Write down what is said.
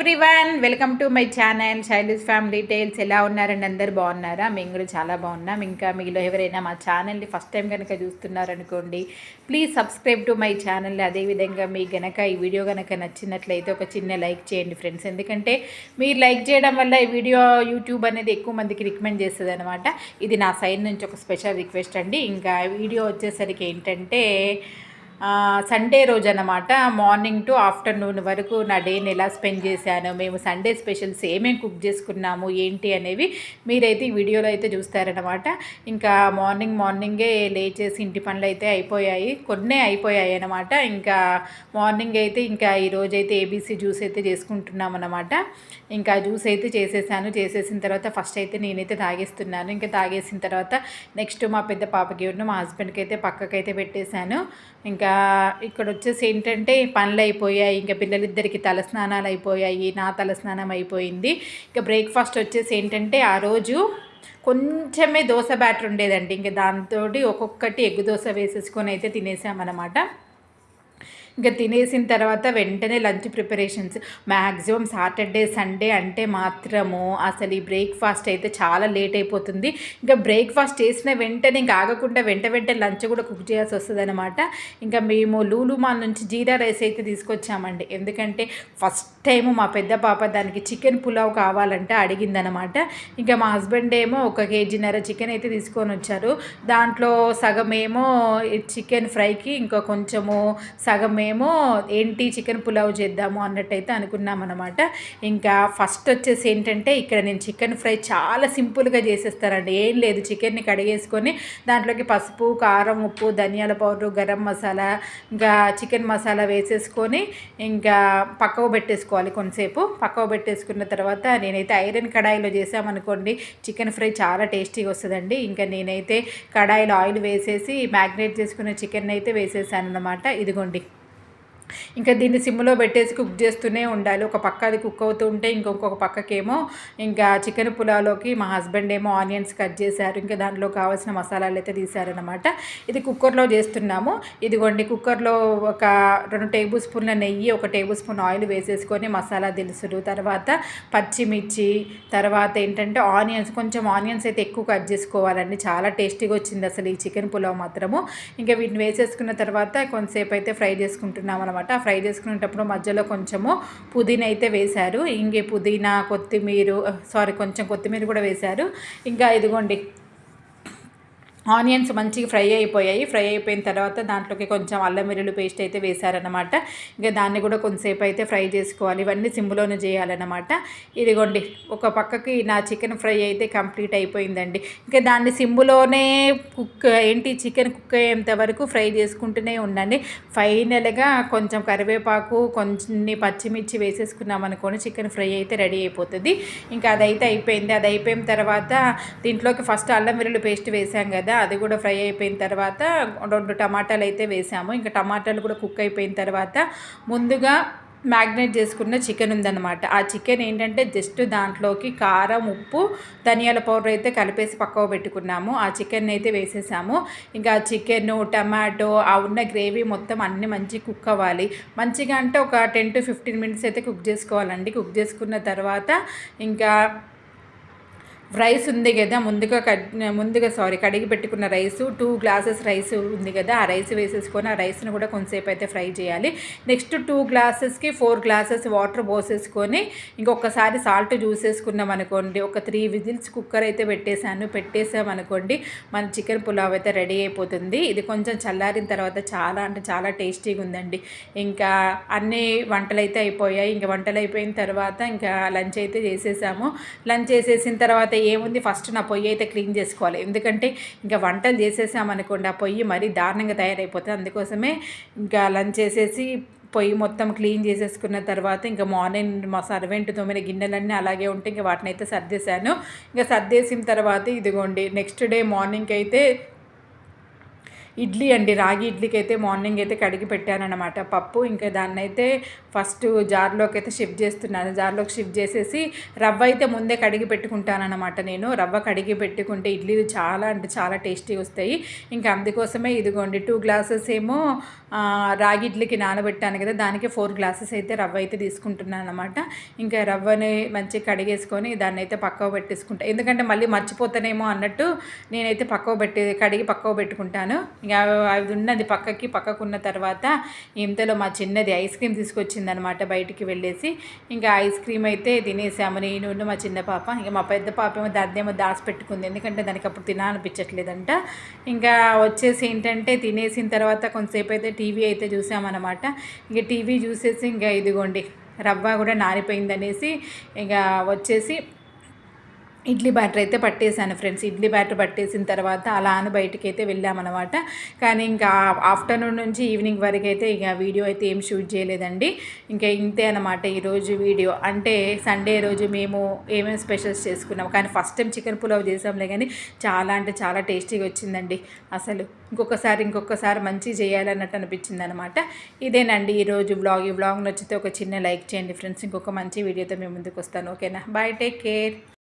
Everyone, welcome to my channel Shaili's family tales. ఎలా ఉన్నారండి? అందరు బాగున్నారా? మేము కూడా చాలా బాగున్నాం. ఇంకా మీలో ఎవరైనా మా ఛానల్ని ఫస్ట్ టైం కనుక చూస్తున్నారనుకోండి, please subscribe to my channel. అదేవిధంగా మీకు కనుక ఈ వీడియో కనుక నచ్చినట్లయితే ఒక చిన్న లైక్ చేయండి ఫ్రెండ్స్. ఎందుకంటే మీరు లైక్ చేయడం వల్ల ఈ వీడియో యూట్యూబ్ అనేది ఎక్కువ మందికి రికమెండ్ చేస్తుంది అనమాట. ఇది నా సైడ్ నుంచి ఒక స్పెషల్ రిక్వెస్ట్ అండి. ఇంకా వీడియో వచ్చేసరికి ఏంటంటే సండే రోజు అన్నమాట. మార్నింగ్ టు ఆఫ్టర్నూన్ వరకు నా డేని ఎలా స్పెండ్ చేశాను, మేము సండే స్పెషల్స్ ఏమేమి కుక్ చేసుకున్నాము ఏంటి అనేవి మీరైతే ఈ వీడియోలో అయితే చూస్తారనమాట. ఇంకా మార్నింగే లేచేసి ఇంటి పనులు అయితే అయిపోయాయి, కొన్నే అయిపోయాయి అనమాట. ఇంకా మార్నింగ్ అయితే ఇంకా ఈరోజైతే ఏబీసీ జ్యూస్ అయితే చేసుకుంటున్నాం అనమాట. ఇంకా జ్యూస్ అయితే చేసేసిన తర్వాత ఫస్ట్ అయితే నేనైతే తాగేస్తున్నాను. ఇంకా తాగేసిన తర్వాత నెక్స్ట్ మా పెద్ద పాపకి మా హస్బెండ్కి అయితే పక్కకైతే పెట్టేశాను. ఇంకా ఇక్కడ వచ్చేసి ఏంటంటే పనులు అయిపోయాయి, ఇంకా పిల్లలిద్దరికి తలస్నానాలు అయిపోయాయి, నా తలస్నానం అయిపోయింది. ఇంకా బ్రేక్ఫాస్ట్ వచ్చేసి ఏంటంటే ఆ రోజు కొంచెమే దోశ బ్యాటర్ ఉండేదండి. ఇంకా దాంతో ఒక్కొక్కటి ఎగ్ దోశ వేసేసుకొని అయితే తినేసామన్నమాట. ఇంకా తినేసిన తర్వాత వెంటనే lunch preparations. Maximum Saturday Sunday అంటే మాత్రము అసలు ఈ బ్రేక్ఫాస్ట్ అయితే చాలా లేట్ అయిపోతుంది. ఇంకా బ్రేక్ఫాస్ట్ చేసిన వెంటనే ఇంకా ఆగకుండా వెంట లంచ్ కూడా కుక్ చేయాల్సి వస్తుంది అనమాట. ఇంకా మేము లూలు మాల్ నుంచి జీరా రైస్ అయితే తీసుకొచ్చామండి. ఎందుకంటే ఫస్ట్ టైము మా పెద్ద పాప దానికి చికెన్ పులావ్ కావాలంటే అడిగిందనమాట. ఇంకా మా హస్బెండ్ ఏమో 1 కేజీన్నర చికెన్ అయితే తీసుకొని వచ్చారు. దాంట్లో సగమేమో చికెన్ ఫ్రైకి, ఇంకా కొంచెము సగం మేము ఏంటి చికెన్ పులావ్ చేద్దాము అన్నట్టయితే అనుకున్నాం అనమాట. ఇంకా ఫస్ట్ వచ్చేసి ఏంటంటే ఇక్కడ నేను చికెన్ ఫ్రై చాలా సింపుల్గా చేసేస్తానండి. ఏం లేదు, చికెన్ని కడిగేసుకొని దాంట్లోకి పసుపు, కారం, ఉప్పు, ధనియాల పౌడర్, గరం మసాలా, ఇంకా చికెన్ మసాలా వేసేసుకొని ఇంకా పక్కకు పెట్టేసుకోవాలి. కొంతసేపు పక్కకు పెట్టేసుకున్న తర్వాత నేనైతే ఐరన్ కడాయిలో చేసామనుకోండి చికెన్ ఫ్రై చాలా టేస్టీగా వస్తుందండి. ఇంకా నేనైతే కడాయిలో ఆయిల్ వేసేసి మ్యాగ్నేట్ చేసుకున్న చికెన్ అయితే వేసేసాను అనమాట. ఇదిగోండి, ఇంకా దీన్ని సిమ్లో పెట్టేసి కుక్ చేస్తూనే ఉండాలి. ఒక పక్క అది కుక్ అవుతూ ఉంటే ఇంకొక పక్కకేమో ఇంకా చికెన్ పులావ్లోకి మా హస్బెండ్ ఏమో ఆనియన్స్ కట్ చేశారు. ఇంకా దాంట్లో కావాల్సిన మసాలాలు అయితే తీశారనమాట. ఇది కుక్కర్లో చేస్తున్నాము. ఇదిగోండి, కుక్కర్లో ఒక 2 టేబుల్ స్పూన్ల నెయ్యి, 1 టేబుల్ స్పూన్ ఆయిల్ వేసేసుకొని మసాలా దినుసులు, తర్వాత పచ్చిమిర్చి, తర్వాత ఏంటంటే కొంచెం ఆనియన్స్ అయితే ఎక్కువ కట్ చేసుకోవాలండి. చాలా టేస్టీగా వచ్చింది అసలు ఈ చికెన్ పులావ్ మాత్రము. ఇంకా వీటిని వేసేసుకున్న తర్వాత కొంతసేపు అయితే ఫ్రై చేసుకుంటున్నాం అనమాట. ఫ్రై చేసుకునేటప్పుడు మధ్యలో కొంచెము పుదీనా అయితే వేశారు. ఇంకే పుదీనా, కొంచెం కొత్తిమీర కూడా వేశారు. ఇంకా ఇదిగోండి, ఆనియన్స్ మంచిగా ఫ్రై అయిపోయిన తర్వాత దాంట్లోకి కొంచెం అల్లం వెల్లుల్లి పేస్ట్ అయితే వేశారనమాట. ఇంకా దాన్ని కూడా కొంతసేపు అయితే ఫ్రై చేసుకోవాలి. ఇవన్నీ సిమ్లోనే చేయాలన్నమాట. ఇదిగోండి, ఒక పక్కకి నా చికెన్ ఫ్రై అయితే కంప్లీట్ అయిపోయిందండి. ఇంకా దాన్ని సిమ్లోనే చికెన్ కుక్ అయ్యేంత వరకు ఫ్రై చేసుకుంటూనే ఉండండి. ఫైనల్గా కొంచెం కరివేపాకు, కొన్ని పచ్చిమిర్చి వేసేసుకున్నాం అనుకోని చికెన్ ఫ్రై అయితే రెడీ అయిపోతుంది. ఇంకా అదైతే అయిపోయింది. అది అయిపోయిన తర్వాత దీంట్లోకి ఫస్ట్ అల్లం వెల్లుల్లి పేస్ట్ వేసాం కదా, అది కూడా ఫ్రై అయిపోయిన తర్వాత 2 టమాటాలు అయితే వేసాము. ఇంకా టమాటాలు కూడా కుక్ అయిపోయిన తర్వాత ముందుగా మ్యాగ్నేట్ చేసుకున్న చికెన్ ఉందన్నమాట. ఆ చికెన్ ఏంటంటే జస్ట్ దాంట్లోకి కారం, ఉప్పు, ధనియాల పౌడర్ అయితే కలిపేసి పక్కకు పెట్టుకున్నాము. ఆ చికెన్ అయితే వేసేసాము. ఇంకా చికెన్, టమాటో, ఆ ఉన్న గ్రేవీ మొత్తం అన్నీ మంచిగా కుక్ అవ్వాలి. మంచిగా అంటే ఒక 10 to 15 మినిట్స్ అయితే కుక్ చేసుకోవాలండి. కుక్ చేసుకున్న తర్వాత ఇంకా రైస్ ఉంది కదా, కడిగి పెట్టుకున్న రైసు, 2 గ్లాసెస్ రైస్ ఉంది కదా, ఆ రైస్ వేసేసుకొని ఆ రైస్ని కూడా కొంతసేపు అయితే ఫ్రై చేయాలి. నెక్స్ట్ 2 గ్లాసెస్కి 4 గ్లాసెస్ వాటర్ పోసేసుకొని ఇంకొకసారి సాల్ట్ చూసేసుకున్నాం అనుకోండి. ఒక 3 విజిల్స్ కుక్కర్ అయితే పెట్టేసామనుకోండి, మన చికెన్ పులావ్ అయితే రెడీ అయిపోతుంది. ఇది కొంచెం చల్లారిన తర్వాత చాలా టేస్టీగా ఉందండి. ఇంకా అన్ని వంటలు అయితే అయిపోయాయి. ఇంకా వంటలు అయిపోయిన తర్వాత ఇంకా లంచ్ అయితే చేసేసాము. లంచ్ చేసేసిన తర్వాత ఏముంది, ఫస్ట్ నా పొయ్యి అయితే క్లీన్ చేసుకోవాలి. ఎందుకంటే ఇంకా వంటలు చేసేసామనుకోండి ఆ పొయ్యి మరీ దారుణంగా తయారైపోతుంది. అందుకోసమే ఇంకా లంచ్ చేసేసి పొయ్యి మొత్తం క్లీన్ చేసేసుకున్న తర్వాత ఇంకా మార్నింగ్ మా సర్వెంట్ తోమిన గిన్నెలన్నీ అలాగే ఉంటే ఇంకా వాటిని అయితే సర్దేశాను. ఇంకా సర్దేసిన తర్వాత ఇదిగోండి, నెక్స్ట్ డే మార్నింగ్ అయితే ఇడ్లీ అండి, రాగి ఇడ్లీకి అయితే మార్నింగ్ అయితే కడిగి పెట్టానన్నమాట పప్పు. ఇంకా దాన్నైతే ఫస్ట్ జార్లోకి అయితే షిఫ్ట్ చేస్తున్నాను. జార్లోకి షిఫ్ట్ చేసేసి రవ్వ అయితే ముందే కడిగి పెట్టుకుంటానన్నమాట. నేను రవ్వ కడిగి పెట్టుకుంటే ఇడ్లీలు చాలా అంటే చాలా టేస్టీ వస్తాయి. ఇంకా అందుకోసమే ఇదిగోండి 2 గ్లాసెస్ ఏమో రాగి ఇడ్లీకి నానబెట్టాను కదా, దానికి 4 గ్లాసెస్ అయితే రవ్వ అయితే తీసుకుంటున్నాను అనమాట. ఇంకా రవ్వని మంచిగా కడిగేసుకొని దాన్ని అయితే పక్కకు పెట్టేసుకుంటాను, ఎందుకంటే మళ్ళీ మర్చిపోతానేమో అన్నట్టు నేనైతే కడిగి పక్కకు పెట్టుకుంటాను. ఇంకా అది ఉన్నది పక్కకున్న తర్వాత ఇంతలో మా చిన్నది ఐస్ క్రీమ్ తీసుకొచ్చిందనమాట బయటికి వెళ్ళేసి. ఇంకా ఐస్ క్రీమ్ అయితే తినేసాము నేను మా చిన్న పాప. ఇంకా మా పెద్ద పాప ఏమో దాన్నేమో దాచిపెట్టుకుంది, ఎందుకంటే దానికి అప్పుడు తినాలనిపించట్లేదంట. ఇంకా వచ్చేసి ఏంటంటే తినేసిన తర్వాత కొంతసేపు అయితే టీవీ అయితే చూసామన్నమాట. ఇంకా టీవీ చూసేసి ఇంకా ఇదిగోండి రవ్వ కూడా నానిపోయిందనేసి ఇంకా వచ్చేసి ఇడ్లీ బ్యాటర్ అయితే పట్టేశాను ఫ్రెండ్స్. ఇడ్లీ బ్యాటర్ పట్టేసిన తర్వాత అలా అని బయటికి అయితే వెళ్ళామన్నమాట. కానీ ఇంకా ఆఫ్టర్నూన్ నుంచి ఈవినింగ్ వరకు అయితే ఇక వీడియో అయితే ఏం షూట్ చేయలేదండి. ఇంకా ఇంతే అనమాట ఈరోజు వీడియో. అంటే సండే రోజు మేము ఏమేమి స్పెషల్స్ చేసుకున్నాం, కానీ ఫస్ట్ టైం చికెన్ పులావ్ చేసాంలే, కానీ చాలా అంటే చాలా టేస్టీగా వచ్చిందండి అసలు. ఇంకొకసారి మంచిగా చేయాలన్నట్టు అనిపించింది అనమాట. ఇదేనండి ఈరోజు వ్లాగ్. ఈ వ్లాగ్ నచ్చితే ఒక చిన్న లైక్ చేయండి ఫ్రెండ్స్. ఇంకొక మంచి వీడియోతో మేము ముందుకు వస్తాను. ఓకేనా, బాయ్, టేక్ కేర్.